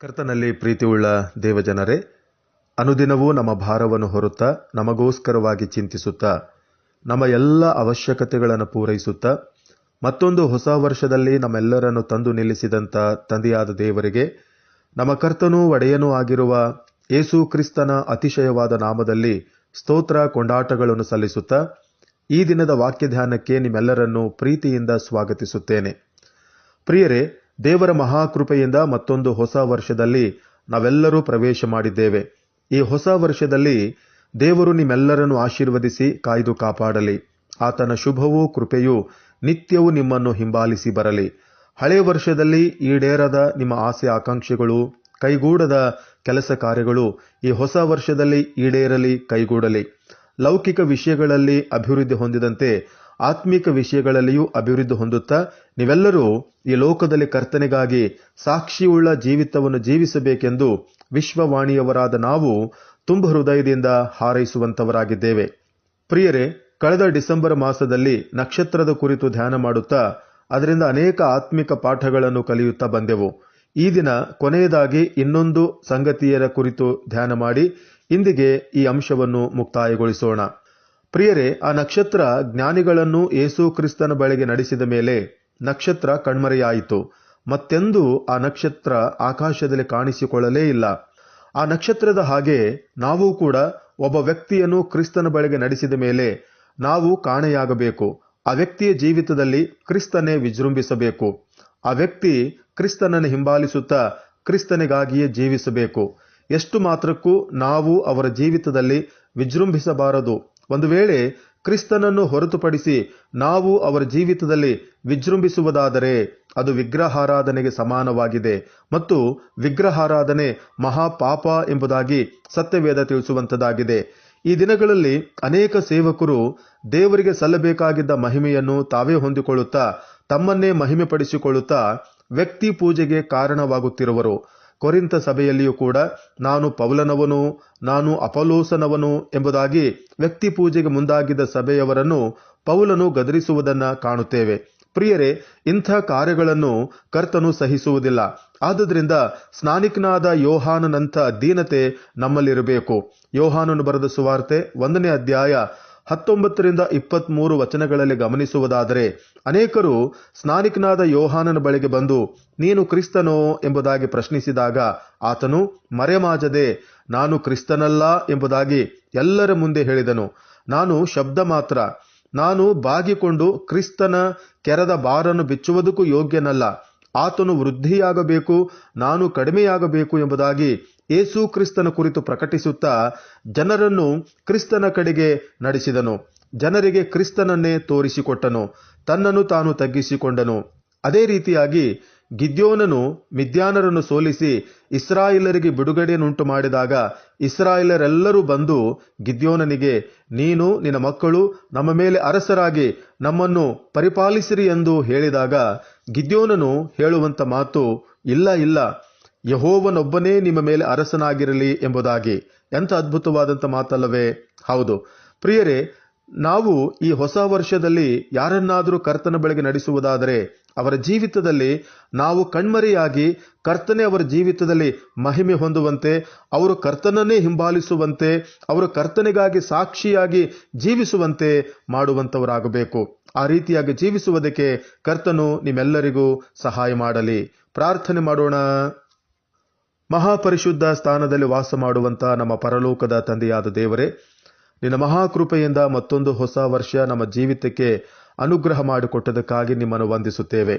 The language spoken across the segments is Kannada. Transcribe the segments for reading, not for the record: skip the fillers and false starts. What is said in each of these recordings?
ಕರ್ತನಲ್ಲಿ ಪ್ರೀತಿಯುಳ್ಳ ದೇವಜನರೇ, ಅನುದಿನವೂ ನಮ್ಮ ಭಾರವನ್ನು ಹೊರುತ್ತಾ ನಮಗೋಸ್ಕರವಾಗಿ ಚಿಂತಿಸುತ್ತಾ ನಮ್ಮ ಎಲ್ಲ ಅವಶ್ಯಕತೆಗಳನ್ನು ಪೂರೈಸುತ್ತಾ ಮತ್ತೊಂದು ಹೊಸ ವರ್ಷದಲ್ಲಿ ನಮ್ಮೆಲ್ಲರನ್ನು ತಂದು ನಿಲ್ಲಿಸಿದಂಥ ತಂದೆಯಾದ ದೇವರಿಗೆ, ನಮ್ಮ ಕರ್ತನೂ ಒಡೆಯನೂ ಆಗಿರುವ ಯೇಸು ಕ್ರಿಸ್ತನ ಅತಿಶಯವಾದ ನಾಮದಲ್ಲಿ ಸ್ತೋತ್ರ ಕೊಂಡಾಟಗಳನ್ನು ಸಲ್ಲಿಸುತ್ತಾ ಈ ದಿನದ ವಾಕ್ಯಧ್ಯಾನಕ್ಕೆ ನಿಮ್ಮೆಲ್ಲರನ್ನು ಪ್ರೀತಿಯಿಂದ ಸ್ವಾಗತಿಸುತ್ತೇನೆ. ಪ್ರಿಯರೇ, ದೇವರ ಮಹಾಕೃಪೆಯಿಂದ ಮತ್ತೊಂದು ಹೊಸ ವರ್ಷದಲ್ಲಿ ನಾವೆಲ್ಲರೂ ಪ್ರವೇಶ ಮಾಡಿದ್ದೇವೆ. ಈ ಹೊಸ ವರ್ಷದಲ್ಲಿ ದೇವರು ನಿಮ್ಮೆಲ್ಲರನ್ನು ಆಶೀರ್ವದಿಸಿ ಕಾಯ್ದು ಕಾಪಾಡಲಿ. ಆತನ ಶುಭವೂ ಕೃಪೆಯೂ ನಿತ್ಯವೂ ನಿಮ್ಮನ್ನು ಹಿಂಬಾಲಿಸಿ ಬರಲಿ. ಹಳೆಯ ವರ್ಷದಲ್ಲಿ ಈಡೇರದ ನಿಮ್ಮ ಆಸೆ ಆಕಾಂಕ್ಷೆಗಳು, ಕೈಗೂಡದ ಕೆಲಸ ಕಾರ್ಯಗಳು ಈ ಹೊಸ ವರ್ಷದಲ್ಲಿ ಈಡೇರಲಿ, ಕೈಗೂಡಲಿ. ಲೌಕಿಕ ವಿಷಯಗಳಲ್ಲಿ ಅಭಿವೃದ್ಧಿ ಹೊಂದಿದಂತೆ ಆತ್ಮಿಕ ವಿಷಯಗಳಲ್ಲಿಯೂ ಅಭಿವೃದ್ಧಿ ಹೊಂದುತ್ತಾ ನೀವೆಲ್ಲರೂ ಈ ಲೋಕದಲ್ಲಿ ಕರ್ತನೆಗಾಗಿ ಸಾಕ್ಷಿಯುಳ್ಳ ಜೀವಿತವನ್ನು ಜೀವಿಸಬೇಕೆಂದು ವಿಶ್ವವಾಣಿಯವರಾದ ನಾವು ತುಂಬ ಹೃದಯದಿಂದ ಹಾರೈಸುವಂತವರಾಗಿದ್ದೇವೆ. ಪ್ರಿಯರೇ, ಕಳೆದ ಡಿಸೆಂಬರ್ ಮಾಸದಲ್ಲಿ ನಕ್ಷತ್ರದ ಕುರಿತು ಧ್ಯಾನ ಮಾಡುತ್ತಾ ಅದರಿಂದ ಅನೇಕ ಆತ್ಮಿಕ ಪಾಠಗಳನ್ನು ಕಲಿಯುತ್ತಾ ಬಂದೆವು. ಈ ದಿನ ಕೊನೆಯದಾಗಿ ಇನ್ನೊಂದು ಸಂಗತಿಯರ ಕುರಿತು ಧ್ಯಾನ ಮಾಡಿ ಇಂದಿಗೆ ಈ ಅಂಶವನ್ನು ಮುಕ್ತಾಯಗೊಳಿಸೋಣ. ಪ್ರಿಯರೇ, ಆ ನಕ್ಷತ್ರ ಜ್ಞಾನಿಗಳನ್ನು ಯೇಸು ಕ್ರಿಸ್ತನ ಬಳಿಗೆ ನಡೆಸಿದ ಮೇಲೆ ನಕ್ಷತ್ರ ಕಣ್ಮರೆಯಾಯಿತು. ಮತ್ತೆಂದೂ ಆ ನಕ್ಷತ್ರ ಆಕಾಶದಲ್ಲಿ ಕಾಣಿಸಿಕೊಳ್ಳಲೇ ಇಲ್ಲ. ಆ ನಕ್ಷತ್ರದ ಹಾಗೆ ನಾವು ಕೂಡ ಒಬ್ಬ ವ್ಯಕ್ತಿಯನ್ನು ಕ್ರಿಸ್ತನ ಬಳಿಗೆ ನಡೆಸಿದ ಮೇಲೆ ನಾವು ಕಾಣೆಯಾಗಬೇಕು. ಆ ವ್ಯಕ್ತಿಯ ಜೀವಿತದಲ್ಲಿ ಕ್ರಿಸ್ತನೇ ವಿಜೃಂಭಿಸಬೇಕು. ಆ ವ್ಯಕ್ತಿ ಕ್ರಿಸ್ತನನ್ನು ಹಿಂಬಾಲಿಸುತ್ತಾ ಕ್ರಿಸ್ತನಿಗಾಗಿಯೇ ಜೀವಿಸಬೇಕು. ಎಷ್ಟು ಮಾತ್ರಕ್ಕೂ ನಾವು ಅವರ ಜೀವಿತದಲ್ಲಿ ವಿಜೃಂಭಿಸಬಾರದು. ಒಂದು ವೇಳೆ ಕ್ರಿಸ್ತನನ್ನು ಹೊರತುಪಡಿಸಿ ನಾವು ಅವರ ಜೀವಿತದಲ್ಲಿ ವಿಜೃಂಭಿಸುವುದಾದರೆ ಅದು ವಿಗ್ರಹಾರಾಧನೆಗೆ ಸಮಾನವಾಗಿದೆ ಮತ್ತು ವಿಗ್ರಹಾರಾಧನೆ ಮಹಾಪಾಪ ಎಂಬುದಾಗಿ ಸತ್ಯವೇದ ತಿಳಿಸುವಂತದಾಗಿದೆ. ಈ ದಿನಗಳಲ್ಲಿ ಅನೇಕ ಸೇವಕರು ದೇವರಿಗೆ ಸಲ್ಲಬೇಕಾಗಿದ್ದ ಮಹಿಮೆಯನ್ನು ತಾವೇ ಹೊಂದಿಕೊಳ್ಳುತ್ತಾ ತಮ್ಮನ್ನೇ ಮಹಿಮೆ ಪಡಿಸಿಕೊಳ್ಳುತ್ತಾ ವ್ಯಕ್ತಿ ಪೂಜೆಗೆ ಕಾರಣವಾಗುತ್ತಿರುವರು. ಕೊರಿಂಥ ಸಭೆಯಲ್ಲಿಯೂ ಕೂಡ ನಾನು ಪೌಲನವನು, ನಾನು ಅಪೊಲ್ಲೋಸನವನು ಎಂಬುದಾಗಿ ವ್ಯಕ್ತಿ ಪೂಜೆಗೆ ಮುಂದಾಗಿದ್ದ ಸಭೆಯವರನ್ನು ಪೌಲನು ಗದರಿಸುವುದನ್ನು ಕಾಣುತ್ತೇವೆ. ಪ್ರಿಯರೇ, ಇಂಥ ಕಾರ್ಯಗಳನ್ನು ಕರ್ತನು ಸಹಿಸುವುದಿಲ್ಲ. ಆದುದರಿಂದ ಸ್ನಾನಿಕನಾದ ಯೋಹಾನನಂಥ ದೀನತೆ ನಮ್ಮಲ್ಲಿರಬೇಕು. ಯೋಹಾನನು ಬರೆದ ಸುವಾರ್ತೆ 1ನೇ ಅಧ್ಯಾಯ 19-23 ವಚನಗಳಲ್ಲಿ ಗಮನಿಸುವುದಾದರೆ, ಅನೇಕರು ಸ್ನಾನಿಕನಾದ ಯೋಹಾನನ ಬಳಿಗೆ ಬಂದು ನೀನು ಕ್ರಿಸ್ತನೋ ಎಂಬುದಾಗಿ ಪ್ರಶ್ನಿಸಿದಾಗ ಆತನು ಮರೆಮಾಚದೆ ನಾನು ಕ್ರಿಸ್ತನಲ್ಲ ಎಂಬುದಾಗಿ ಎಲ್ಲರ ಮುಂದೆ ಹೇಳಿದನು. ನಾನು ಶಬ್ದ ಮಾತ್ರ, ನಾನು ಬಾಗಿಕೊಂಡು ಕ್ರಿಸ್ತನ ಕೆರದ ಬಾರನ್ನು ಬಿಚ್ಚುವುದಕ್ಕೂ ಯೋಗ್ಯನಲ್ಲ. ಆತನು ವೃದ್ಧಿಯಾಗಬೇಕು, ನಾನು ಕಡಿಮೆಯಾಗಬೇಕು ಎಂಬುದಾಗಿ ಯೇಸು ಕ್ರಿಸ್ತನ ಕುರಿತು ಪ್ರಕಟಿಸುತ್ತಾ ಜನರನ್ನು ಕ್ರಿಸ್ತನ ಕಡೆಗೆ ನಡೆಸಿದನು. ಜನರಿಗೆ ಕ್ರಿಸ್ತನನ್ನೇ ತೋರಿಸಿಕೊಟ್ಟನು. ತನ್ನನ್ನು ತಾನು ತಗ್ಗಿಸಿಕೊಂಡನು. ಅದೇ ರೀತಿಯಾಗಿ ಗಿದ್ಯೋನನು ಮಿದ್ಯಾನರನ್ನು ಸೋಲಿಸಿ ಇಸ್ರಾಯೇಲರಿಗೆ ಬಿಡುಗಡೆಯನ್ನುಂಟು ಮಾಡಿದಾಗ ಇಸ್ರಾಯೇಲರೆಲ್ಲರೂ ಬಂದು ಗಿದ್ಯೋನನಿಗೆ, ನೀನು ನಿನ್ನ ಮಕ್ಕಳು ನಮ್ಮ ಮೇಲೆ ಅರಸರಾಗಿ ನಮ್ಮನ್ನು ಪರಿಪಾಲಿಸಿರಿ ಎಂದು ಹೇಳಿದಾಗ ಗಿದ್ಯೋನನು ಹೇಳುವಂತ ಮಾತು, ಇಲ್ಲ ಇಲ್ಲ, ಯೆಹೋವನೊಬ್ಬನೇ ನಿಮ್ಮ ಮೇಲೆ ಅರಸನಾಗಿರಲಿ ಎಂಬುದಾಗಿ. ಎಂಥ ಅದ್ಭುತವಾದಂಥ ಮಾತಲ್ಲವೇ? ಹೌದು ಪ್ರಿಯರೇ, ನಾವು ಈ ಹೊಸ ವರ್ಷದಲ್ಲಿ ಯಾರನ್ನಾದರೂ ಕರ್ತನ ಬಳಿಗೆ ನಡೆಸುವುದಾದರೆ ಅವರ ಜೀವಿತದಲ್ಲಿ ನಾವು ಕಣ್ಮರೆಯಾಗಿ ಕರ್ತನೇ ಅವರ ಜೀವಿತದಲ್ಲಿ ಮಹಿಮೆ ಹೊಂದುವಂತೆ, ಅವರು ಕರ್ತನನ್ನೇ ಹಿಂಬಾಲಿಸುವಂತೆ, ಅವರು ಕರ್ತನಿಗಾಗಿ ಸಾಕ್ಷಿಯಾಗಿ ಜೀವಿಸುವಂತೆ ಮಾಡುವಂತವರಾಗಬೇಕು. ಆ ರೀತಿಯಾಗಿ ಜೀವಿಸುವುದಕ್ಕೆ ಕರ್ತನು ನಿಮ್ಮೆಲ್ಲರಿಗೂ ಸಹಾಯ ಮಾಡಲಿ. ಪ್ರಾರ್ಥನೆ ಮಾಡೋಣ. ಮಹಾಪರಿಶುದ್ಧ ಸ್ಥಾನದಲ್ಲಿ ವಾಸ ಮಾಡುವಂತ ನಮ್ಮ ಪರಲೋಕದ ತಂದೆಯಾದ ದೇವರೇ, ನಿನ್ನ ಮಹಾಕೃಪೆಯಿಂದ ಮತ್ತೊಂದು ಹೊಸ ವರ್ಷ ನಮ್ಮ ಜೀವಿತಕ್ಕೆ ಅನುಗ್ರಹ ಮಾಡಿಕೊಟ್ಟದಕ್ಕಾಗಿ ನಿಮ್ಮನ್ನು ವಂದಿಸುತ್ತೇವೆ.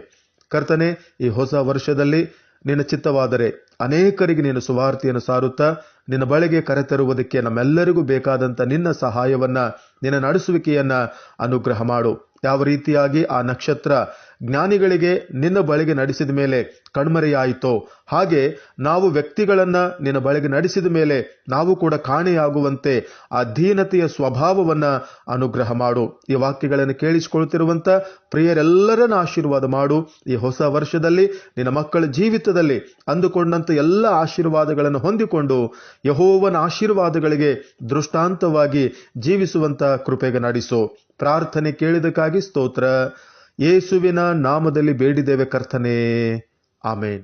ಕರ್ತನೆ, ಈ ಹೊಸ ವರ್ಷದಲ್ಲಿ ನಿನ್ನ ಚಿತ್ತವಾದರೆ ಅನೇಕರಿಗೆ ನೀನು ಸುವಾರ್ತೆಯನ್ನು ಸಾರುತ್ತಾ ನಿನ್ನ ಬಳಿಗೆ ಕರೆತರುವುದಕ್ಕೆ ನಮ್ಮೆಲ್ಲರಿಗೂ ಬೇಕಾದಂಥ ನಿನ್ನ ಸಹಾಯವನ್ನ, ನಿನ್ನ ನಡೆಸುವಿಕೆಯನ್ನ ಅನುಗ್ರಹ ಮಾಡು. ಯಾವ ರೀತಿಯಾಗಿ ಆ ನಕ್ಷತ್ರ ಜ್ಞಾನಿಗಳಿಗೆ ನಿನ್ನ ಬಳಿಗೆ ನಡೆಸಿದ ಮೇಲೆ ಕಣ್ಮರೆಯಾಯಿತೋ ಹಾಗೆ ನಾವು ವ್ಯಕ್ತಿಗಳನ್ನ ನಿನ್ನ ಬಳಿಗೆ ನಡೆಸಿದ ಮೇಲೆ ನಾವು ಕೂಡ ಕಾಣೆಯಾಗುವಂತೆ ಆ ದೀನತೆಯ ಸ್ವಭಾವವನ್ನ ಅನುಗ್ರಹ ಮಾಡು. ಈ ವಾಕ್ಯಗಳನ್ನು ಕೇಳಿಸಿಕೊಳ್ಳುತ್ತಿರುವಂತ ಪ್ರಿಯರೆಲ್ಲರನ್ನ ಆಶೀರ್ವಾದ ಮಾಡು. ಈ ಹೊಸ ವರ್ಷದಲ್ಲಿ ನಿನ್ನ ಮಕ್ಕಳ ಜೀವಿತದಲ್ಲಿ ಅಂದುಕೊಂಡಂತ ಎಲ್ಲ ಆಶೀರ್ವಾದಗಳನ್ನು ಹೊಂದಿಕೊಂಡು ಯೆಹೋವನ ಆಶೀರ್ವಾದಗಳಿಗೆ ದೃಷ್ಟಾಂತವಾಗಿ ಜೀವಿಸುವಂತ ಕೃಪೆಗೆ ನಡೆಸು. ಪ್ರಾರ್ಥನೆ ಕೇಳಿದಕ್ಕಾಗಿ ಸ್ತೋತ್ರ. ಯೇಸುವಿನ ನಾಮದಲ್ಲಿ ಬೇಡಿದ್ದೇವೆ ಕರ್ತನೇ, ಆಮೇನ್.